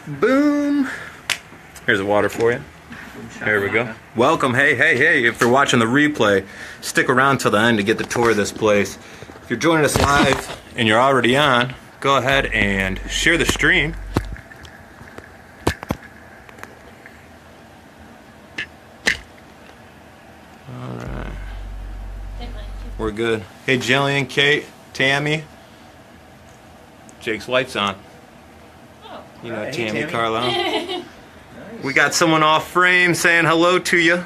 Boom. Here's the water for you. There we go. Welcome. Hey, hey, hey. If you're watching the replay, stick around till the end to get the tour of this place. If you're joining us live and you're already on, go ahead and share the stream. All right. We're good. Hey, Jillian, Kate, Tammy. Jake's wife's on. You know, Right. Tammy Hey, Carlisle. Nice. We got someone off frame saying hello to you.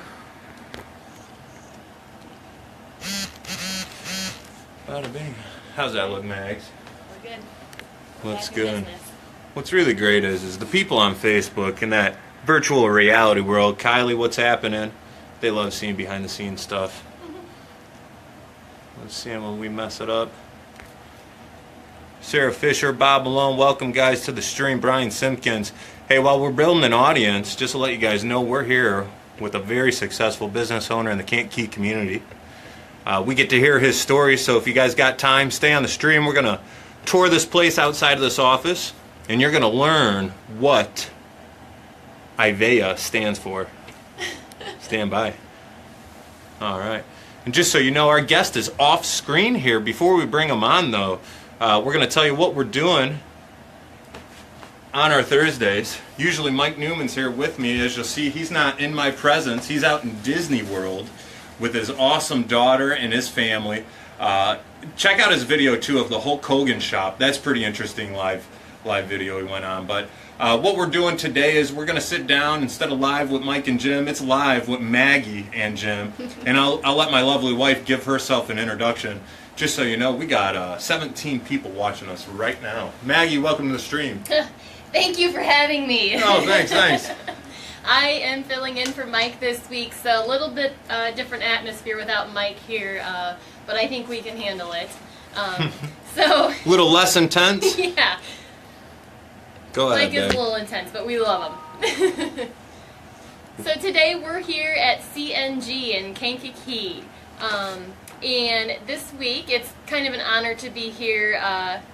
Bada bing. How's that look, Mags? We're good. Looks Back in good. business. What's really great is the people on Facebook in that virtual reality world. Kylie, what's happening? They love seeing behind the scenes stuff. Let's see when we mess it up. Sarah Fisher, Bob Malone, welcome guys to the stream. Brian Simpkins. Hey, while we're building an audience, just to let you guys know, we're here with a very successful business owner in the Kankakee community. We get to hear his story, so if you guys got time, stay on the stream. We're going to tour this place outside of this office, and you're going to learn what IVEA stands for. Stand by. All right. And just so you know, our guest is off screen here. Before we bring him on, though, we're going to tell you what we're doing on our Thursdays. Usually Mike Neumann's here with me. As you'll see, he's not in my presence. He's out in Disney World with his awesome daughter and his family. Check out his video, too, of the Hulk Hogan shop. That's pretty interesting live video he went on. But what we're doing today is we're going to sit down, instead of live with Mike and Jim, it's live with Maggie and Jim. And I'll let my lovely wife give herself an introduction. Just so you know, we got 17 people watching us right now. Maggie, welcome to the stream. Thank you for having me. Oh, thanks. I am filling in for Mike this week, so a little bit different atmosphere without Mike here, but I think we can handle it. So Little less intense? yeah, Go ahead, Mike is babe. a little intense, but we love him. So today we're here at CNG in Kankakee. And this week, it's kind of an honor to be here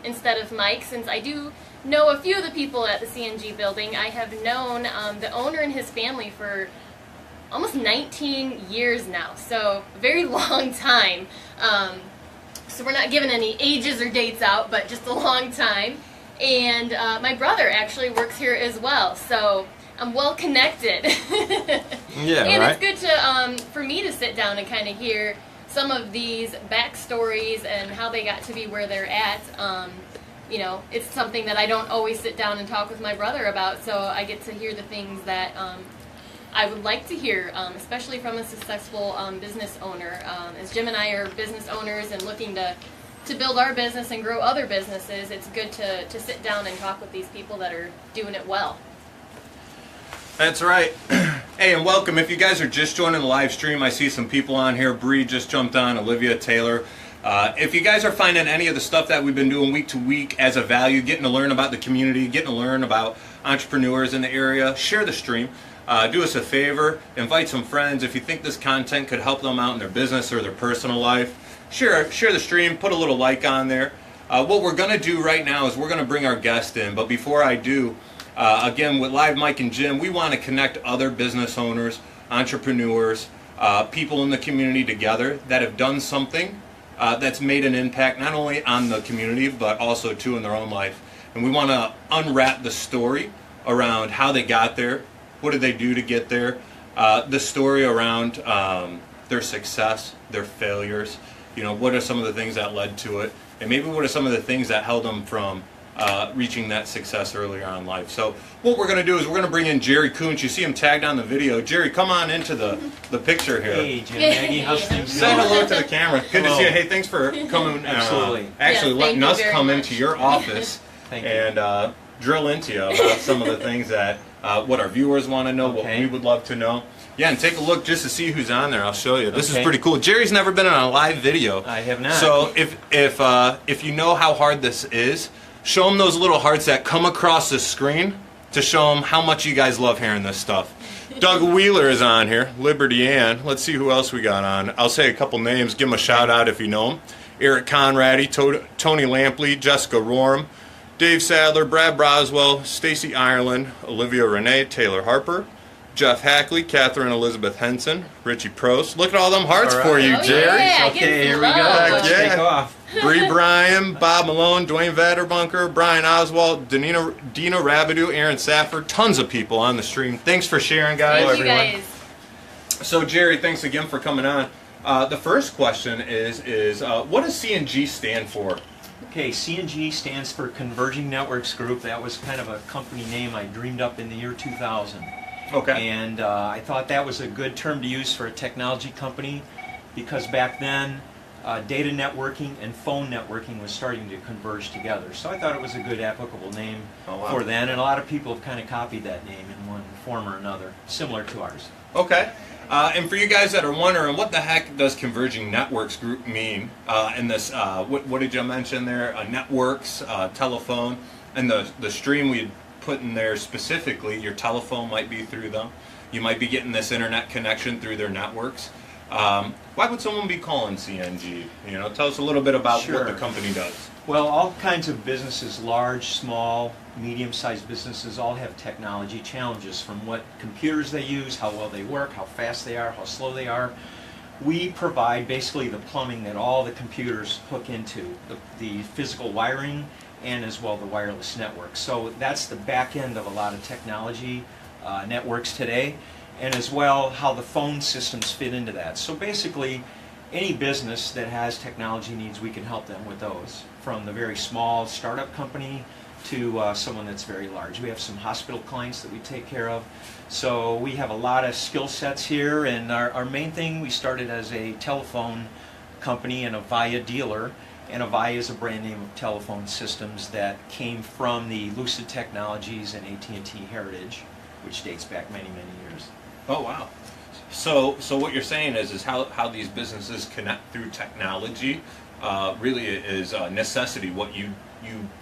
instead of Mike, since I do know a few of the people at the CNG building. I have known the owner and his family for almost 19 years now, so a very long time. So we're not giving any ages or dates out, but just a long time. And my brother actually works here as well, so I'm well connected. Yeah, and right? it's good to for me to sit down and kind of hear some of these backstories and how they got to be where they're at. You know, it's something that I don't always sit down and talk with my brother about, so I get to hear the things that I would like to hear, especially from a successful business owner. As Jim and I are business owners and looking to build our business and grow other businesses, it's good to sit down and talk with these people that are doing it well. That's right. Hey, and welcome. If you guys are just joining the live stream, I see some people on here. Bree just jumped on, Olivia, Taylor. If you guys are finding any of the stuff that we've been doing week to week as a value, getting to learn about the community, getting to learn about entrepreneurs in the area, share the stream. Do us a favor, invite some friends. If you think this content could help them out in their business or their personal life, share the stream, put a little like on there. What we're going to do right now is we're going to bring our guest in, but before I do, again, with Live Mike and Jim, we want to connect other business owners, entrepreneurs, people in the community together that have done something that's made an impact not only on the community but also too in their own life. And we want to unwrap the story around how they got there, what did they do to get there, the story around their success, their failures, you know, what are some of the things that led to it, and maybe what are some of the things that held them from reaching that success earlier on in life. So what we're going to do is we're going to bring in Jerry Kuntz. You see him tagged on the video. Jerry, come on into the picture here. Hey, Jim, Maggie, how's things Say going? hello to the camera. Good to see you. Hey, thanks for coming. Absolutely. Actually, Yes, letting thank you us very come much. into your office Thank you. and drill into you about some of the things that what our viewers want to know, what Okay. we would love to know. Yeah, and take a look just to see who's on there. I'll show you. This is Okay. pretty cool. Jerry's never been on a live video. I have not. So if you know how hard this is, show them those little hearts that come across the screen to show them how much you guys love hearing this stuff. Doug Wheeler is on here. Liberty Ann. Let's see who else we got on. I'll say a couple names. Give them a shout out if you know them. Eric Conradi, Tony Lampley, Jessica Rorm, Dave Sadler, Brad Broswell, Stacy Ireland, Olivia Renee, Taylor Harper, Jeff Hackley, Catherine Elizabeth Henson, Richie Prost. Look at all them hearts for you, Oh, Jerry. yeah, Okay, here we go. love. Let's Yeah. take off. Bree Bryan, Bob Malone, Dwayne Vanderbunker, Brian Oswald, Dina Rabideau, Aaron Safford. Tons of people on the stream. Thanks for sharing, guys. Thank you guys. So, Jerry, thanks again for coming on. The first question is what does CNG stand for? Okay, CNG stands for Converging Networks Group. That was kind of a company name I dreamed up in the year 2000. Okay. And I thought that was a good term to use for a technology company because back then data networking and phone networking was starting to converge together. So I thought it was a good applicable name for then, and a lot of people have kind of copied that name in one form or another, similar to ours. Okay. And for you guys that are wondering, what the heck does Converging Networks Group mean in this, what did you mention there? Networks, telephone, and the stream we put in there specifically, your telephone might be through them. You might be getting this internet connection through their networks. Why would someone be calling CNG? You know, tell us a little bit about what the company does. Well, all kinds of businesses, large, small, medium-sized businesses, all have technology challenges from what computers they use, how well they work, how fast they are, how slow they are. We provide basically the plumbing that all the computers hook into, the physical wiring and as well the wireless network. So that's the back end of a lot of technology networks today, and as well how the phone systems fit into that. So basically, any business that has technology needs, we can help them with those, from the very small startup company to someone that's very large. We have some hospital clients that we take care of. So we have a lot of skill sets here, and our main thing, we started as a telephone company and a Avaya dealer, and Avaya is a brand name of telephone systems that came from the Lucid Technologies and AT&T heritage, which dates back many, many years. Oh, wow. So what you're saying is how these businesses connect through technology really is a necessity, what you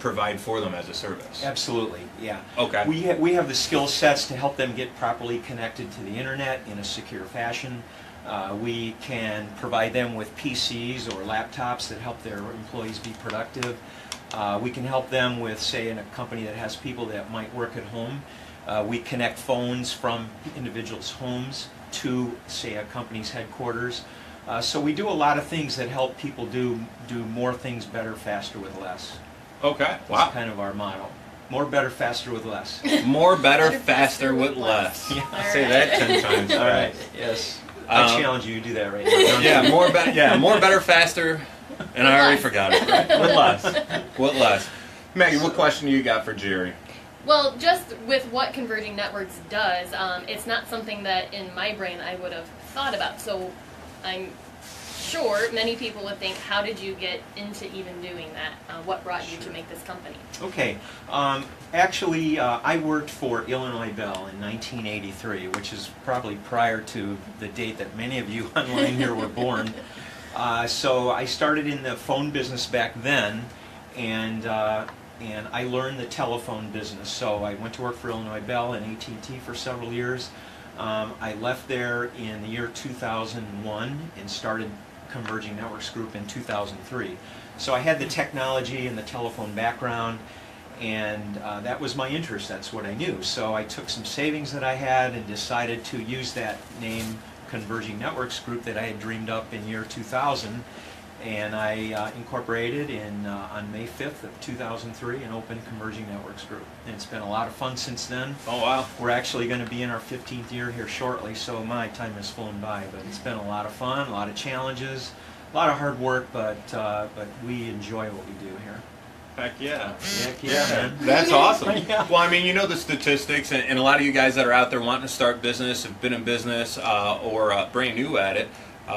provide for them as a service. Absolutely, yeah. Okay. We have the skill sets to help them get properly connected to the internet in a secure fashion. We can provide them with PCs or laptops that help their employees be productive. We can help them with, say, in a company that has people that might work at home. We connect phones from individuals' homes to, say, a company's headquarters. So we do a lot of things that help people do more things better, faster, with less. Okay. Wow. That's kind of our motto. More, better, faster, with less. More, better, faster, with less. Yeah. Say that 10 times. All right. Yes. I challenge you to do that right now. Yeah. More, better, faster, and I already forgot it. Right? With less. With less. Maggie, what question do you got for Jerry? Well, just with what Converging Networks does, it's not something that in my brain I would have thought about. So I'm sure many people would think, how did you get into even doing that? What brought you to make this company? Okay. Actually, I worked for Illinois Bell in 1983, which is probably prior to the date that many of you online here were born. So I started in the phone business back then, and I learned the telephone business. So I went to work for Illinois Bell and AT&T for several years. I left there in the year 2001 and started Converging Networks Group in 2003. So I had the technology and the telephone background, and that was my interest. That's what I knew. So I took some savings that I had and decided to use that name, Converging Networks Group, that I had dreamed up in year 2000. And I incorporated on May 5th of 2003 and opened Converging Networks Group. And it's been a lot of fun since then. Oh, wow. We're actually going to be in our 15th year here shortly, so my time has flown by. But it's been a lot of fun, a lot of challenges, a lot of hard work, but we enjoy what we do here. Heck yeah. Heck yeah, man. That's awesome. Yeah. Well, I mean, you know the statistics, and a lot of you guys that are out there wanting to start business, have been in business, or brand new at it,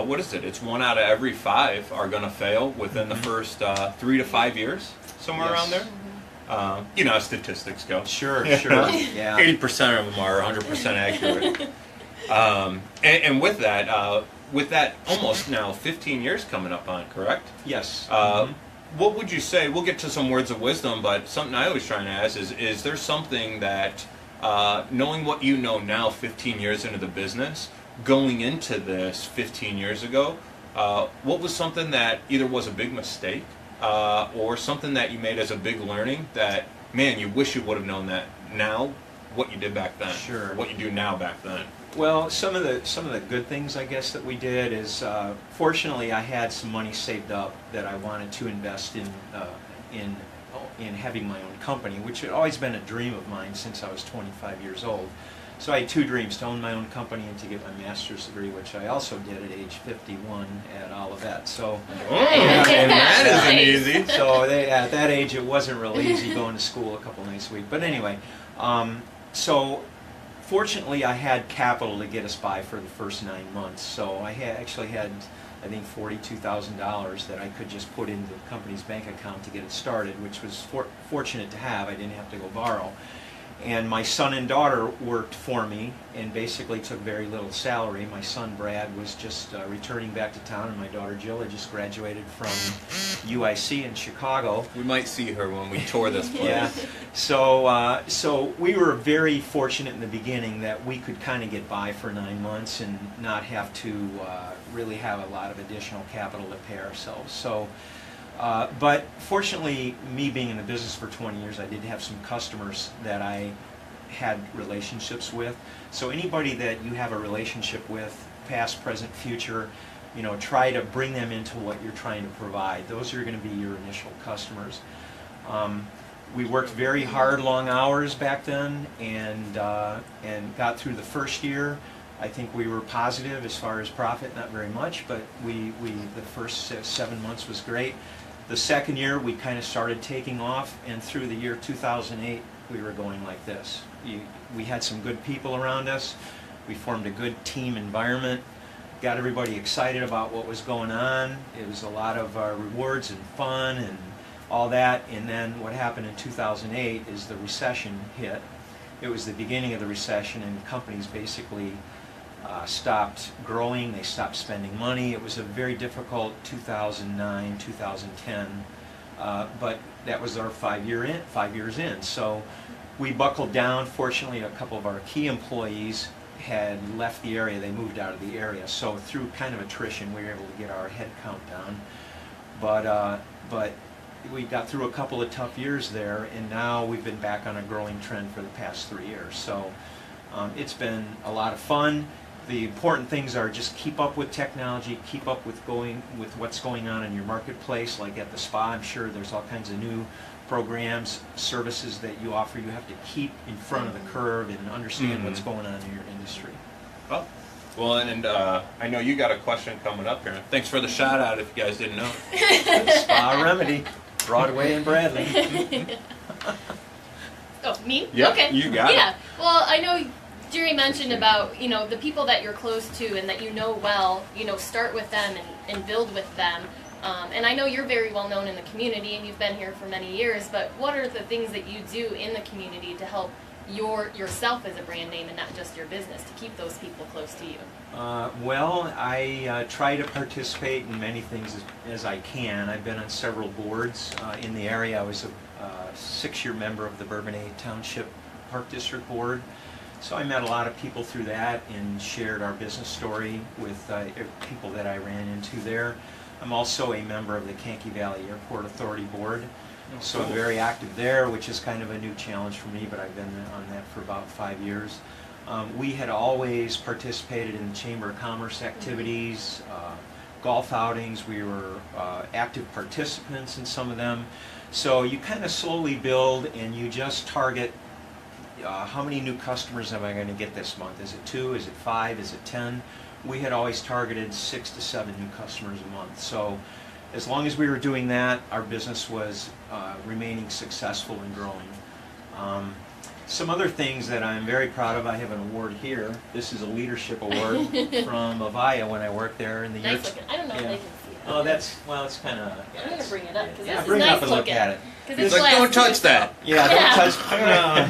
what is it? It's 1 out of every 5 are going to fail within the first 3 to 5 years, somewhere around there. You know how statistics go. Sure, sure. Yeah. 80% of them are 100% accurate. And with that almost now 15 years coming up on, correct? Yes. What would you say, we'll get to some words of wisdom, but something I always try and ask is there something that, knowing what you know now 15 years into the business, going into this 15 years ago, what was something that either was a big mistake or something that you made as a big learning that, man, you wish you would have known that now, what you did back then, Sure. what you do now back then? Well, some of the good things, I guess, that we did is, fortunately, I had some money saved up that I wanted to invest in having my own company, which had always been a dream of mine since I was 25 years old. So I had two dreams: to own my own company and to get my master's degree, which I also did at age 51 at Olivet. So, And that isn't easy. so at that age, it wasn't real easy going to school a couple nights a week. But anyway, so fortunately, I had capital to get us by for the first 9 months. So I actually had, I think, $42,000 that I could just put into the company's bank account to get it started, which was fortunate to have. I didn't have to go borrow. And my son and daughter worked for me and basically took very little salary. My son Brad was just returning back to town, and my daughter Jill had just graduated from UIC in Chicago. We might see her when we tour this place. Yeah. So we were very fortunate in the beginning that we could kind of get by for 9 months and not have to really have a lot of additional capital to pay ourselves. So. But fortunately, me being in the business for 20 years, I did have some customers that I had relationships with. So anybody that you have a relationship with, past, present, future, try to bring them into what you're trying to provide. Those are going to be your initial customers. We worked very hard, long hours back then, and got through the first year. I think we were positive as far as profit, not very much, but the first 7 months was great. The second year, we kind of started taking off, and through the year 2008, we were going like this. We had some good people around us. We formed a good team environment, got everybody excited about what was going on. It was a lot of rewards and fun and all that. And then what happened in 2008 is the recession hit. It was the beginning of the recession, and companies basically stopped growing, they stopped spending money. It was a very difficult 2009, 2010, but that was our 5 years in. So we buckled down. Fortunately, a couple of our key employees had left the area, they moved out of the area. So through kind of attrition, we were able to get our head count down. But we got through a couple of tough years there, and now we've been back on a growing trend for the past 3 years. So it's been a lot of fun. The important things are just keep up with technology, keep up with what's going on in your marketplace. Like at the spa, I'm sure there's all kinds of new programs, services that you offer. You have to keep in front of the curve and understand what's going on in your industry. Oh. Well, and I know you got a question coming up here. Thanks for the shout out if you guys didn't know. Spa Remedy, Broadway and Bradley. Oh, me? Yep, okay. you got it. Yeah. Well, I know Jerry mentioned about, the people that you're close to and that you know well, start with them and build with them. And I know you're very well known in the community and you've been here for many years, but what are the things that you do in the community to help yourself as a brand name and not just your business, to keep those people close to you? Well, I try to participate in many things as I can. I've been on several boards in the area. I was a 6-year member of the Bourbonnais Township Park District Board. So I met a lot of people through that and shared our business story with people that I ran into there. I'm also a member of the Kankakee Valley Airport Authority Board. So I'm very active there, which is kind of a new challenge for me, but I've been on that for about 5 years. We had always participated in the Chamber of Commerce activities, golf outings. We were active participants in some of them. So you kind of slowly build and you just target how many new customers am I going to get this month? Is it 2? Is it 5? Is it 10? We had always targeted 6 to 7 new customers a month. So as long as we were doing that, our business was remaining successful and growing. Some other things that I'm very proud of, I have an award here. This is a leadership award from Avaya when I worked there in the year. Nice looking. I don't know if they can see it. Oh, it's kind of. I'm going to bring it up because this bring is it nice up and looking. look at it. It's like, don't glass touch too, that. Yeah, Yeah. don't touch.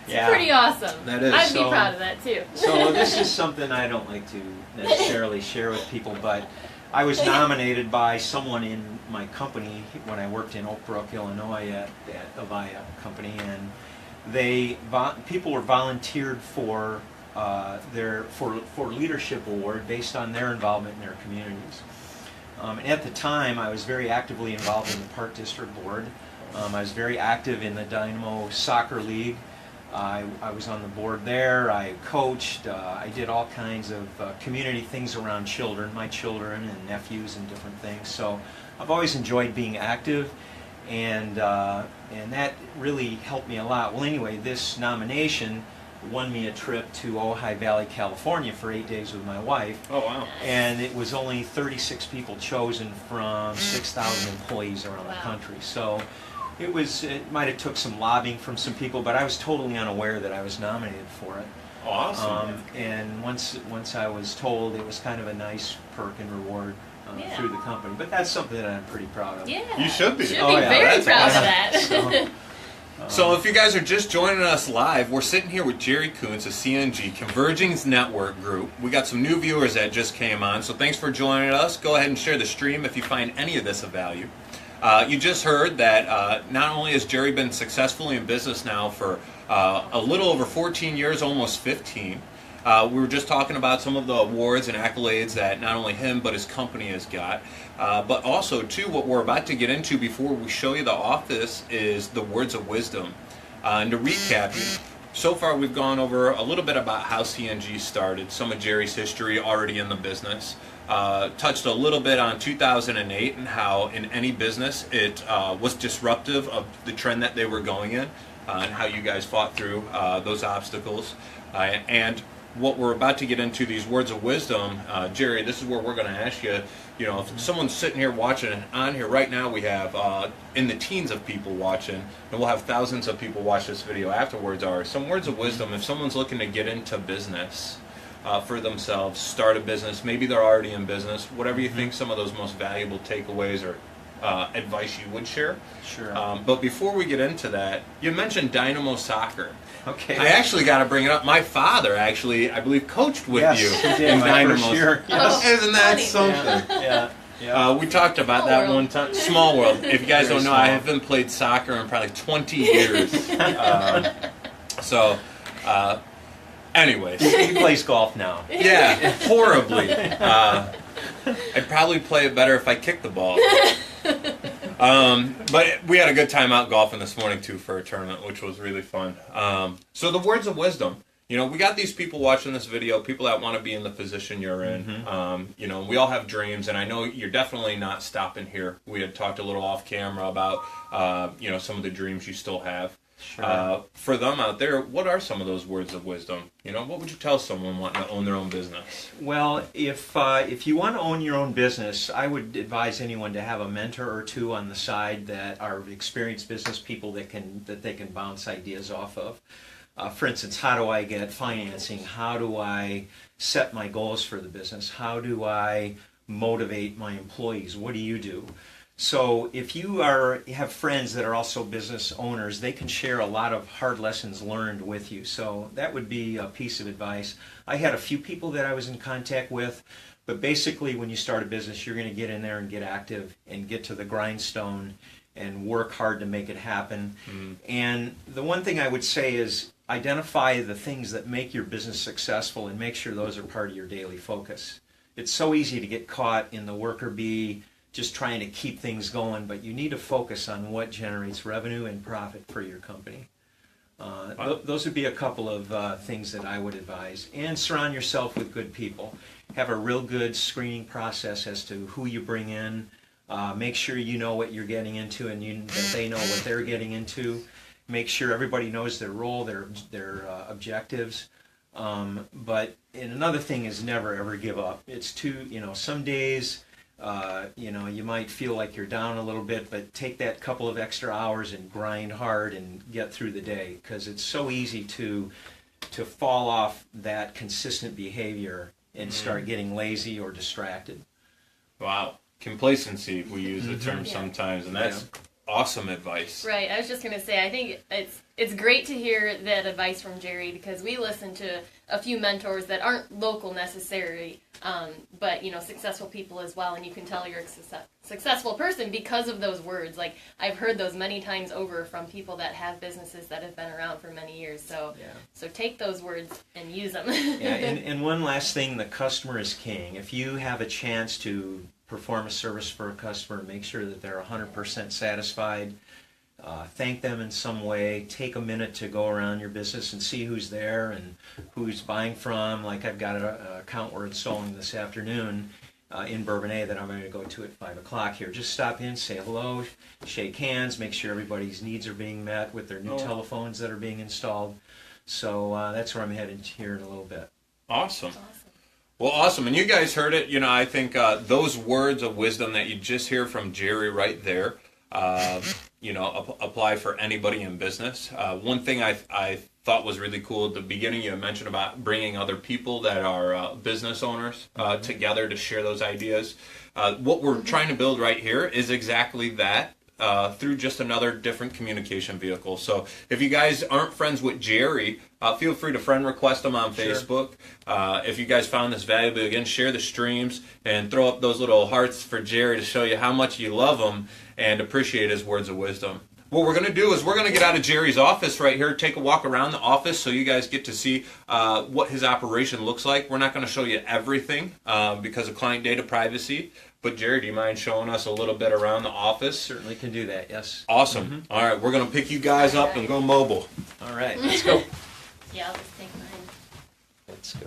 It's pretty awesome. That is. I'd be proud of that too. So this is something I don't like to necessarily share with people, but I was nominated by someone in my company when I worked in Oak Brook, Illinois at Avaya company, and people were volunteered for leadership award based on their involvement in their communities. And at the time, I was very actively involved in the Park District Board. I was very active in the Dynamo Soccer League. I was on the board there. I coached. I did all kinds of community things around children, my children and nephews and different things. So I've always enjoyed being active, and that really helped me a lot. Well, anyway, this nomination won me a trip to Ojai Valley, California for 8 days with my wife. Oh, wow. And it was only 36 people chosen from 6,000 employees around the country. So it might have took some lobbying from some people, but I was totally unaware that I was nominated for it. Awesome. And once I was told, it was kind of a nice perk and reward through the company. But that's something that I'm pretty proud of. Yeah. You should be. Should be very proud of that. So if you guys are just joining us live, we're sitting here with Jerry Kuntz of CNG, Converging's network group. We got some new viewers that just came on, so thanks for joining us. Go ahead and share the stream if you find any of this of value. You just heard that not only has Jerry been successfully in business now for a little over 14 years, almost 15. We were just talking about some of the awards and accolades that not only him but his company has got. But also, too, what we're about to get into before we show you the office is the words of wisdom. And to recap, so far we've gone over a little bit about how CNG started, some of Jerry's history already in the business. Touched a little bit on 2008 and how in any business it was disruptive of the trend that they were going in, and how you guys fought through those obstacles. And what we're about to get into, these words of wisdom, Jerry, this is where we're going to ask you, if someone's sitting here watching on here right now, we have in the teens of people watching, and we'll have thousands of people watch this video afterwards, are some words of wisdom if someone's looking to get into business for themselves, start a business, maybe they're already in business, whatever you think some of those most valuable takeaways or advice you would share. Sure. But before we get into that, you mentioned Dynamo Soccer. Okay. I actually got to bring it up. My father actually, I believe, coached with Yes, you he did in my Dynamo. first year. Yes. Isn't that Funny. something? Yeah. We talked about Small that world. one time. Small world. If you guys Very don't know, I small. haven't played soccer in probably 20 years. Anyways. He plays golf now. Yeah, horribly. I'd probably play it better if I kicked the ball. But we had a good time out golfing this morning too for a tournament, which was really fun. So the words of wisdom. We got these people watching this video, people that want to be in the position you're in. We all have dreams, and I know you're definitely not stopping here. We had talked a little off camera about, some of the dreams you still have. Sure. For them out there, what are some of those words of wisdom? What would you tell someone wanting to own their own business? Well, if you want to own your own business, I would advise anyone to have a mentor or two on the side that are experienced business people that they can bounce ideas off of. For instance, how do I get financing? How do I set my goals for the business? How do I motivate my employees? What do you do? So if you have friends that are also business owners, they can share a lot of hard lessons learned with you. So that would be a piece of advice. I had a few people that I was in contact with, but basically when you start a business, you're going to get in there and get active and get to the grindstone and work hard to make it happen. Mm-hmm. And the one thing I would say is identify the things that make your business successful and make sure those are part of your daily focus. It's so easy to get caught in the worker bee, just trying to keep things going, but you need to focus on what generates revenue and profit for your company. Those would be a couple of things that I would advise. And surround yourself with good people. Have a real good screening process as to who you bring in. Make sure you know what you're getting into and that they know what they're getting into. Make sure everybody knows their role, their objectives. But another thing is never ever give up. It's some days you might feel like you're down a little bit, but take that couple of extra hours and grind hard and get through the day, because it's so easy to fall off that consistent behavior and start getting lazy or distracted. Wow. Complacency, we use the term sometimes, and that's awesome advice. Right. I was just going to say, I think it's great to hear that advice from Jerry, because we listen to a few mentors that aren't local necessarily, but successful people as well, and you can tell you're a successful person because of those words. Like, I've heard those many times over from people that have businesses that have been around for many years. So take those words and use them. And one last thing, the customer is king. If you have a chance to perform a service for a customer, make sure that they're 100% satisfied, thank them in some way, take a minute to go around your business and see who's there and who's buying from. Like I've got an account we're installing this afternoon in Bourbonnais that I'm going to go to at 5 o'clock here. Just stop in, say hello, shake hands, make sure everybody's needs are being met with their new telephones that are being installed. So that's where I'm headed here in a little bit. Awesome. Well, awesome. And you guys heard it. You know, I think those words of wisdom that you just hear from Jerry right there, you know, apply for anybody in business. One thing I thought was really cool at the beginning, you mentioned about bringing other people that are business owners together to share those ideas. What we're trying to build right here is exactly that. Through just another different communication vehicle. So if you guys aren't friends with Jerry, feel free to friend request him on Facebook. If you guys found this valuable, again, share the streams and throw up those little hearts for Jerry to show you how much you love him and appreciate his words of wisdom. What we're going to do is we're going to get out of Jerry's office right here, take a walk around the office so you guys get to see what his operation looks like. We're not going to show you everything because of client data privacy. But Jerry, do you mind showing us a little bit around the office? Certainly can do that, yes. Awesome. All right, we're going to pick you guys up and go mobile. All right, let's go. Yeah, I'll just take mine. Let's go.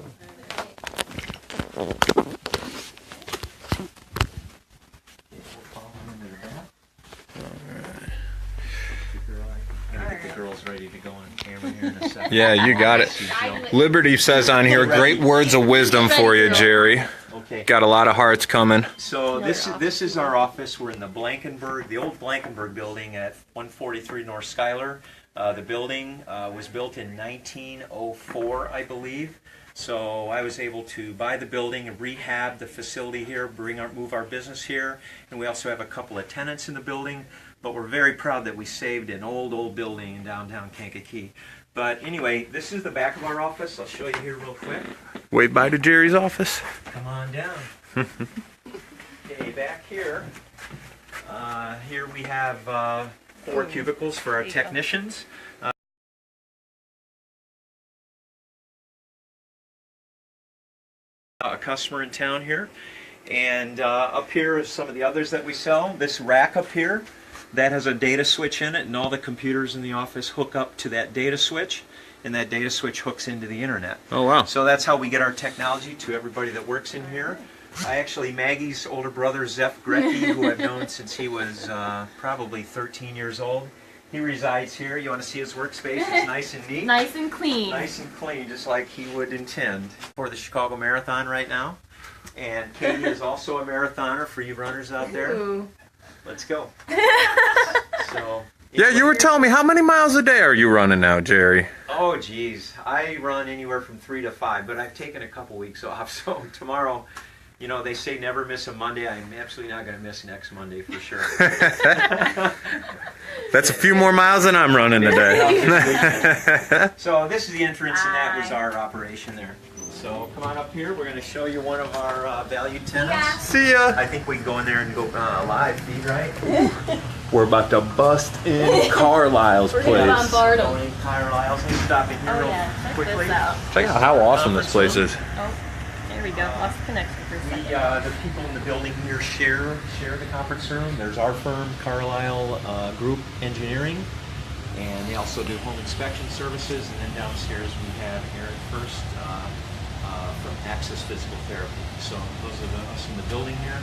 Get the girls ready to go on camera here in a second. Yeah, you got it. Liberty says on here, great words of wisdom for you, Jerry. Okay. Got a lot of hearts coming. So this is our office. We're in the Blankenburg, the old Blankenburg building at 143 North Schuyler. The building was built in 1904, I believe. So I was able to buy the building and rehab the facility here, move our business here, and we also have a couple of tenants in the building. But we're very proud that we saved an old building in downtown Kankakee. But anyway, this is the back of our office. I'll show you here real quick. Wait by to Jerry's office. Come on down. Okay, back here. Here we have 4 cubicles for our technicians. A customer in town here. And up here is some of the others that we sell. This rack up here, that has a data switch in it, and all the computers in the office hook up to that data switch, and that data switch hooks into the internet. Oh, wow. So that's how we get our technology to everybody that works in here. Maggie's older brother, Zeph Grecki, who I've known since he was probably 13 years old. He resides here. You want to see his workspace? It's nice and neat. Nice and clean. Nice and clean, just like he would intend for the Chicago Marathon right now. And Katie is also a marathoner for you runners out there. Ooh. Let's go. So. Yeah, you were telling me, how many miles a day are you running now, Jerry? Oh, geez. I run anywhere from 3 to 5, but I've taken a couple weeks off. So tomorrow, you know, they say never miss a Monday. I'm absolutely not going to miss next Monday for sure. That's a few more miles than I'm running today. So this is the entrance, and that was our operation there. So come on up here. We're going to show you one of our valued tenants. Yeah. See ya. I think we can go in there and go live feed, right? We're about to bust in Carlisle's We're going to place. bombard Go them. in Carlisle's. Let's stop in here Oh real yeah, check quickly. this out. Check out how awesome this place is. Oh, there we go. Lost connection for a second. The people in the building here share the conference room. There's our firm, Carlisle Group Engineering, and they also do home inspection services. And then downstairs we have Aaron First from Access Physical Therapy. So those are us in the building here.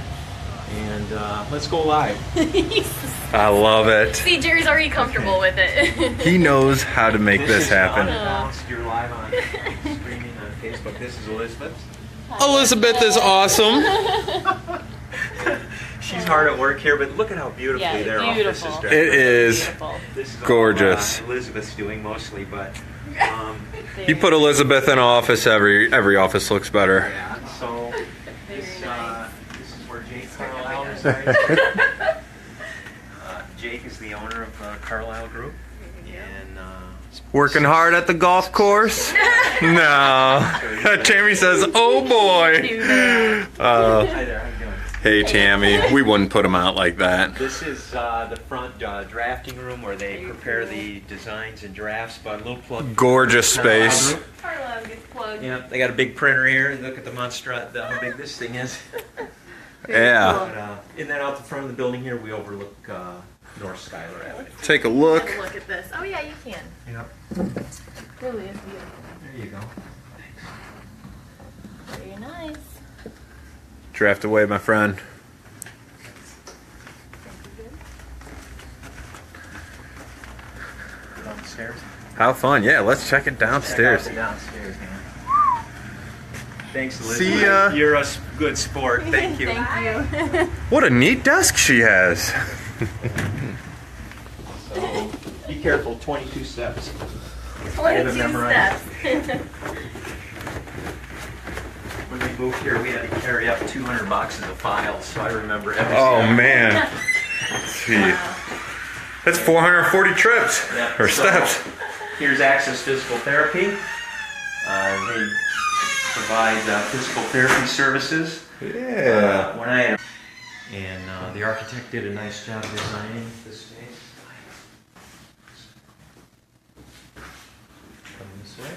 And let's go live. I love it. See, Jerry's already comfortable with it. He knows how to make this is happen. You're live on streaming on Facebook. This is Elizabeth. Elizabeth is awesome. She's hard at work here, but look at how beautifully their office is dressed. It is Beautiful. This is gorgeous. all Elizabeth's doing mostly, but You put Elizabeth in an office, every office looks better. yeah. So this nice. this is where Jake Carlisle resides. Jake is the owner of Carlisle Group, and Working hard at the golf course? No. Tammy says, oh boy. Do that. hi there, how you doing? Hey Tammy, we wouldn't put them out like that. This is the front drafting room where they prepare the designs and drafts. But a little plug. Gorgeous space. Carlisle gets plugged. Yeah, they got a big printer here. Look at the monster, how big this thing is. Yeah. But, and then out the front of the building here, we overlook North Schuyler Avenue. Take a look. Have a look at this. Oh yeah, you can. Yep. Really is beautiful. There you go. Very nice. Draft away, my friend. Downstairs. How fun. Yeah, let's check it downstairs. Check out the downstairs, man. Thanks, Elizabeth. See ya. You're a good sport. Thank you. Thank you. What a neat desk she has. So, be careful, 22 steps. 22 memorized. steps. When we moved here, we had to carry up 200 boxes of files, so I remember every Oh, step. man. Gee. That's 440 trips Yeah, or so, steps. Here's Access Physical Therapy. They provide physical therapy services. Yeah. When I and the architect did a nice job designing this space. Come this way.